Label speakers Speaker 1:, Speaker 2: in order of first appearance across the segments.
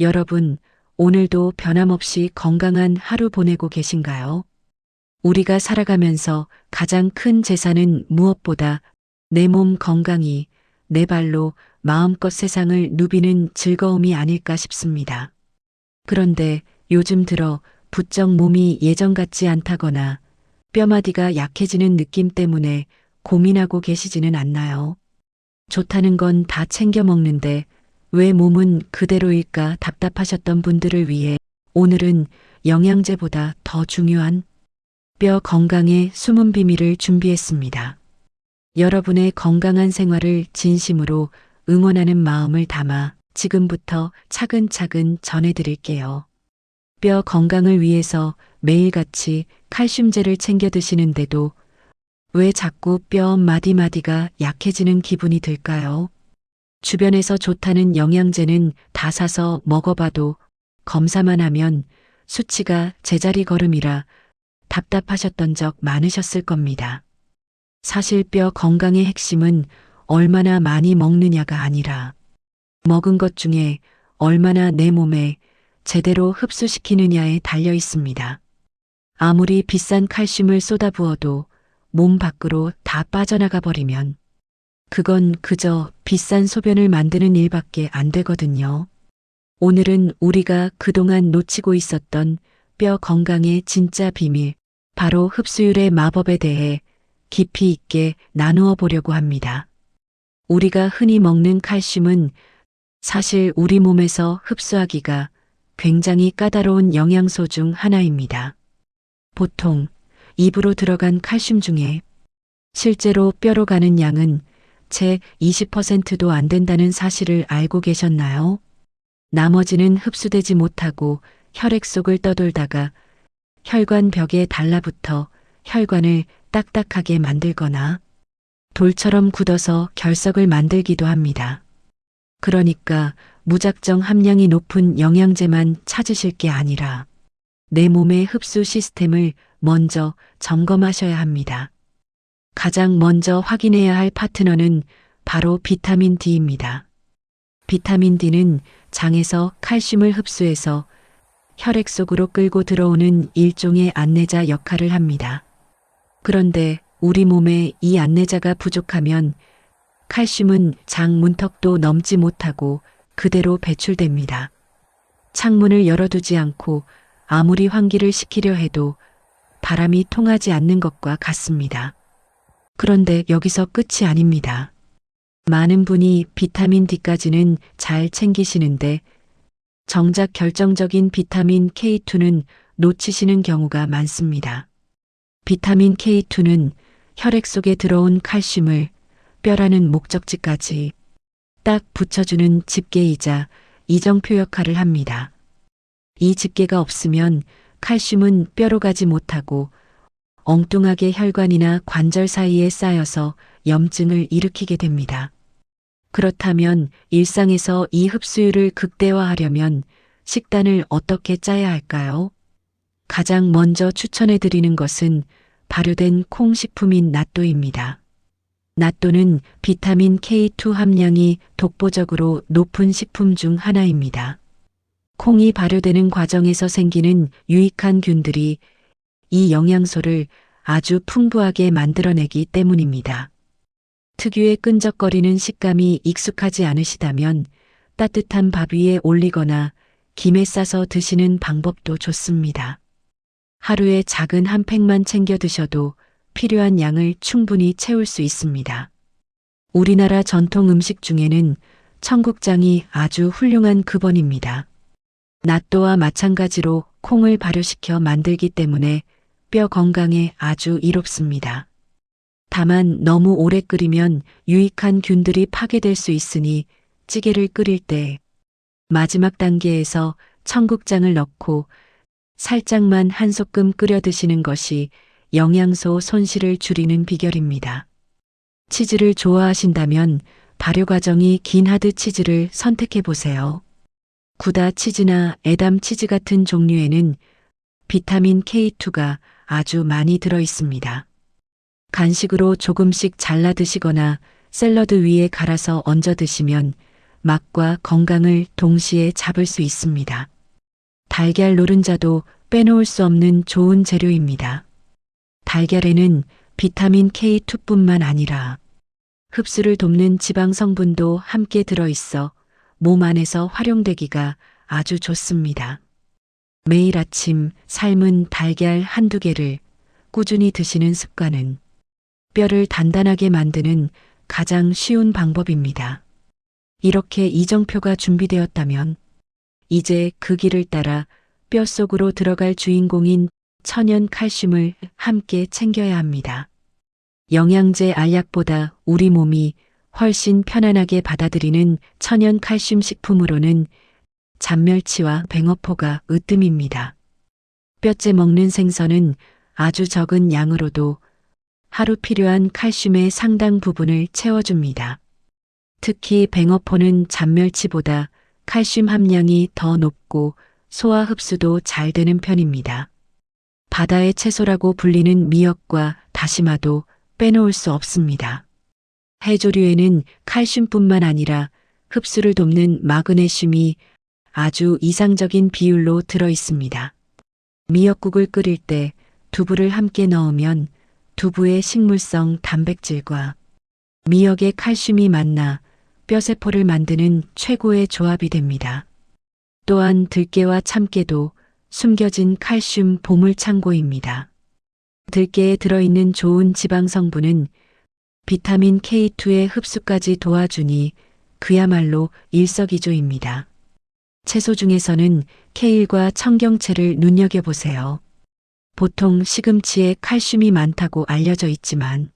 Speaker 1: 여러분, 오늘도 변함없이 건강한 하루 보내고 계신가요? 우리가 살아가면서 가장 큰 재산은 무엇보다 내 몸 건강이, 내 발로 마음껏 세상을 누비는 즐거움이 아닐까 싶습니다. 그런데 요즘 들어 부쩍 몸이 예전 같지 않다거나 뼈마디가 약해지는 느낌 때문에 고민하고 계시지는 않나요? 좋다는 건 다 챙겨 먹는데 왜 몸은 그대로일까 답답하셨던 분들을 위해 오늘은 영양제보다 더 중요한 뼈 건강의 숨은 비밀을 준비했습니다. 여러분의 건강한 생활을 진심으로 응원하는 마음을 담아 지금부터 차근차근 전해드릴게요. 뼈 건강을 위해서 매일같이 칼슘제를 챙겨 드시는데도 왜 자꾸 뼈 마디마디가 약해지는 기분이 들까요? 주변에서 좋다는 영양제는 다 사서 먹어봐도 검사만 하면 수치가 제자리 걸음이라 답답하셨던 적 많으셨을 겁니다. 사실 뼈 건강의 핵심은 얼마나 많이 먹느냐가 아니라 먹은 것 중에 얼마나 내 몸에 제대로 흡수시키느냐에 달려 있습니다. 아무리 비싼 칼슘을 쏟아부어도 몸 밖으로 다 빠져나가 버리면 그건 그저 비싼 소변을 만드는 일밖에 안 되거든요. 오늘은 우리가 그동안 놓치고 있었던 뼈 건강의 진짜 비밀, 바로 흡수율의 마법에 대해 깊이 있게 나누어 보려고 합니다. 우리가 흔히 먹는 칼슘은 사실 우리 몸에서 흡수하기가 굉장히 까다로운 영양소 중 하나입니다. 보통 입으로 들어간 칼슘 중에 실제로 뼈로 가는 양은 채 20%도 안 된다는 사실을 알고 계셨나요? 나머지는 흡수되지 못하고 혈액 속을 떠돌다가 혈관 벽에 달라붙어 혈관을 딱딱하게 만들거나 돌처럼 굳어서 결석을 만들기도 합니다. 그러니까 무작정 함량이 높은 영양제만 찾으실 게 아니라 내 몸의 흡수 시스템을 먼저 점검하셔야 합니다. 가장 먼저 확인해야 할 파트너는 바로 비타민 D입니다. 비타민 D는 장에서 칼슘을 흡수해서 혈액 속으로 끌고 들어오는 일종의 안내자 역할을 합니다. 그런데 우리 몸에 이 안내자가 부족하면 칼슘은 장 문턱도 넘지 못하고 그대로 배출됩니다. 창문을 열어두지 않고 아무리 환기를 시키려 해도 바람이 통하지 않는 것과 같습니다. 그런데 여기서 끝이 아닙니다. 많은 분이 비타민 D까지는 잘 챙기시는데 정작 결정적인 비타민 K2는 놓치시는 경우가 많습니다. 비타민 K2는 혈액 속에 들어온 칼슘을 뼈라는 목적지까지 딱 붙여주는 집게이자 이정표 역할을 합니다. 이 집게가 없으면 칼슘은 뼈로 가지 못하고 엉뚱하게 혈관이나 관절 사이에 쌓여서 염증을 일으키게 됩니다. 그렇다면 일상에서 이 흡수율을 극대화하려면 식단을 어떻게 짜야 할까요? 가장 먼저 추천해 드리는 것은 발효된 콩 식품인 낫또입니다. 낫또는 비타민 K2 함량이 독보적으로 높은 식품 중 하나입니다. 콩이 발효되는 과정에서 생기는 유익한 균들이 이 영양소를 아주 풍부하게 만들어내기 때문입니다. 특유의 끈적거리는 식감이 익숙하지 않으시다면 따뜻한 밥 위에 올리거나 김에 싸서 드시는 방법도 좋습니다. 하루에 작은 한 팩만 챙겨 드셔도 필요한 양을 충분히 채울 수 있습니다. 우리나라 전통 음식 중에는 청국장이 아주 훌륭한 급원입니다. 낫또와 마찬가지로 콩을 발효시켜 만들기 때문에 뼈 건강에 아주 이롭습니다. 다만 너무 오래 끓이면 유익한 균들이 파괴될 수 있으니 찌개를 끓일 때 마지막 단계에서 청국장을 넣고 살짝만 한 소끔 끓여 드시는 것이 영양소 손실을 줄이는 비결입니다. 치즈를 좋아하신다면 발효 과정이 긴 하드 치즈를 선택해 보세요. 구다 치즈나 에담 치즈 같은 종류에는 비타민 K2가 아주 많이 들어 있습니다. 간식으로 조금씩 잘라 드시거나 샐러드 위에 갈아서 얹어 드시면 맛과 건강을 동시에 잡을 수 있습니다. 달걀 노른자도 빼놓을 수 없는 좋은 재료입니다. 달걀에는 비타민 K2뿐만 아니라 흡수를 돕는 지방 성분도 함께 들어있어 몸 안에서 활용되기가 아주 좋습니다. 매일 아침 삶은 달걀 한두 개를 꾸준히 드시는 습관은 뼈를 단단하게 만드는 가장 쉬운 방법입니다. 이렇게 이정표가 준비되었다면 이제 그 길을 따라 뼛속으로 들어갈 주인공인 천연 칼슘을 함께 챙겨야 합니다. 영양제 알약보다 우리 몸이 훨씬 편안하게 받아들이는 천연 칼슘 식품으로는 잔멸치와 뱅어포가 으뜸입니다. 뼈째 먹는 생선은 아주 적은 양으로도 하루 필요한 칼슘의 상당 부분을 채워줍니다. 특히 뱅어포는 잔멸치보다 칼슘 함량이 더 높고 소화 흡수도 잘 되는 편입니다. 바다의 채소라고 불리는 미역과 다시마도 빼놓을 수 없습니다. 해조류에는 칼슘뿐만 아니라 흡수를 돕는 마그네슘이 아주 이상적인 비율로 들어 있습니다. 미역국을 끓일 때 두부를 함께 넣으면 두부의 식물성 단백질과 미역의 칼슘이 만나 뼈세포를 만드는 최고의 조합이 됩니다. 또한 들깨와 참깨도 숨겨진 칼슘 보물창고입니다. 들깨에 들어있는 좋은 지방 성분은 비타민 K2의 흡수까지 도와주니 그야말로 일석이조입니다. 채소 중에서는 케일과 청경채를 눈여겨보세요. 보통 시금치에 칼슘이 많다고 알려져 있지만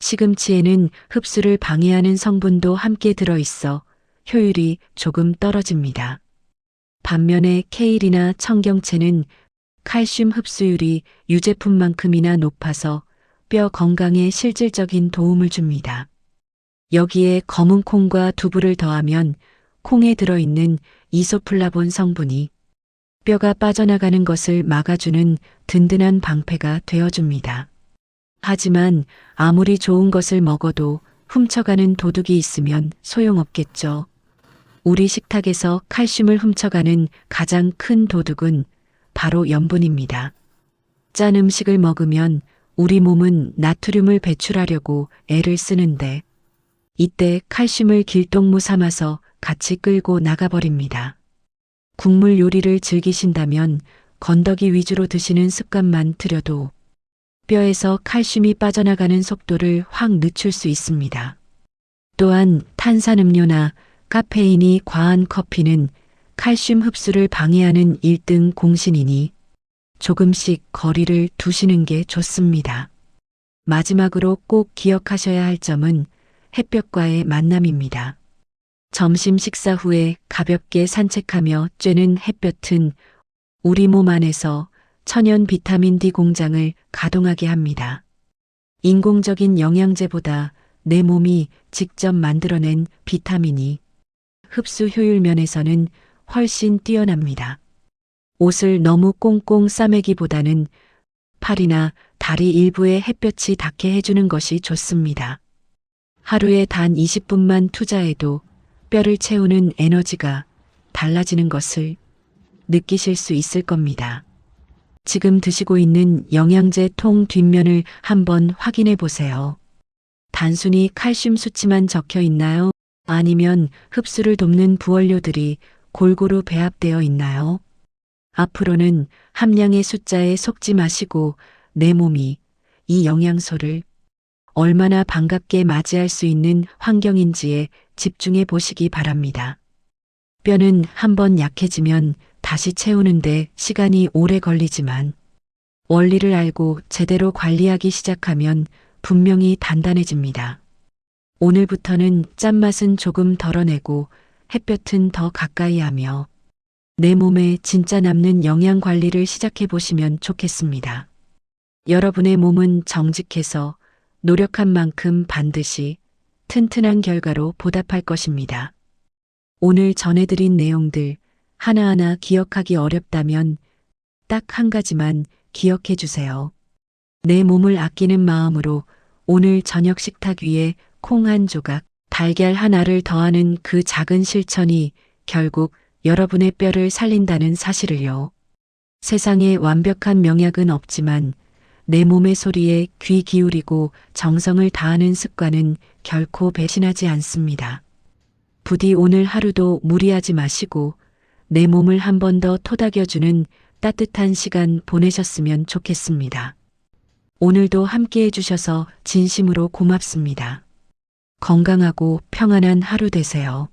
Speaker 1: 시금치에는 흡수를 방해하는 성분도 함께 들어있어 효율이 조금 떨어집니다. 반면에 케일이나 청경채는 칼슘 흡수율이 유제품만큼이나 높아서 뼈 건강에 실질적인 도움을 줍니다. 여기에 검은 콩과 두부를 더하면 콩에 들어있는 이소플라본 성분이 뼈가 빠져나가는 것을 막아주는 든든한 방패가 되어줍니다. 하지만 아무리 좋은 것을 먹어도 훔쳐가는 도둑이 있으면 소용없겠죠. 우리 식탁에서 칼슘을 훔쳐가는 가장 큰 도둑은 바로 염분입니다. 짠 음식을 먹으면 우리 몸은 나트륨을 배출하려고 애를 쓰는데 이때 칼슘을 길동무 삼아서 같이 끌고 나가버립니다. 국물 요리를 즐기신다면 건더기 위주로 드시는 습관만 들여도 뼈에서 칼슘이 빠져나가는 속도를 확 늦출 수 있습니다. 또한 탄산음료나 카페인이 과한 커피는 칼슘 흡수를 방해하는 1등 공신이니 조금씩 거리를 두시는 게 좋습니다. 마지막으로 꼭 기억하셔야 할 점은 햇볕과의 만남입니다. 점심 식사 후에 가볍게 산책하며 쬐는 햇볕은 우리 몸 안에서 천연 비타민 D 공장을 가동하게 합니다. 인공적인 영양제보다 내 몸이 직접 만들어낸 비타민이 흡수 효율 면에서는 훨씬 뛰어납니다. 옷을 너무 꽁꽁 싸매기보다는 팔이나 다리 일부에 햇볕이 닿게 해주는 것이 좋습니다. 하루에 단 20분만 투자해도 뼈를 채우는 에너지가 달라지는 것을 느끼실 수 있을 겁니다. 지금 드시고 있는 영양제 통 뒷면을 한번 확인해 보세요. 단순히 칼슘 수치만 적혀 있나요? 아니면 흡수를 돕는 부원료들이 골고루 배합되어 있나요? 앞으로는 함량의 숫자에 속지 마시고 내 몸이 이 영양소를 얼마나 반갑게 맞이할 수 있는 환경인지에 집중해 보시기 바랍니다. 뼈는 한번 약해지면 다시 채우는데 시간이 오래 걸리지만 원리를 알고 제대로 관리하기 시작하면 분명히 단단해집니다. 오늘부터는 짠맛은 조금 덜어내고 햇볕은 더 가까이 하며 내 몸에 진짜 남는 영양 관리를 시작해 보시면 좋겠습니다. 여러분의 몸은 정직해서 노력한 만큼 반드시 튼튼한 결과로 보답할 것입니다. 오늘 전해드린 내용들 하나하나 기억하기 어렵다면 딱 한 가지만 기억해 주세요. 내 몸을 아끼는 마음으로 오늘 저녁 식탁 위에 콩 한 조각, 달걀 하나를 더하는 그 작은 실천이 결국 여러분의 뼈를 살린다는 사실을요. 세상에 완벽한 명약은 없지만 내 몸의 소리에 귀 기울이고 정성을 다하는 습관은 결코 배신하지 않습니다. 부디 오늘 하루도 무리하지 마시고 내 몸을 한 번 더 토닥여주는 따뜻한 시간 보내셨으면 좋겠습니다. 오늘도 함께 해주셔서 진심으로 고맙습니다. 건강하고 평안한 하루 되세요.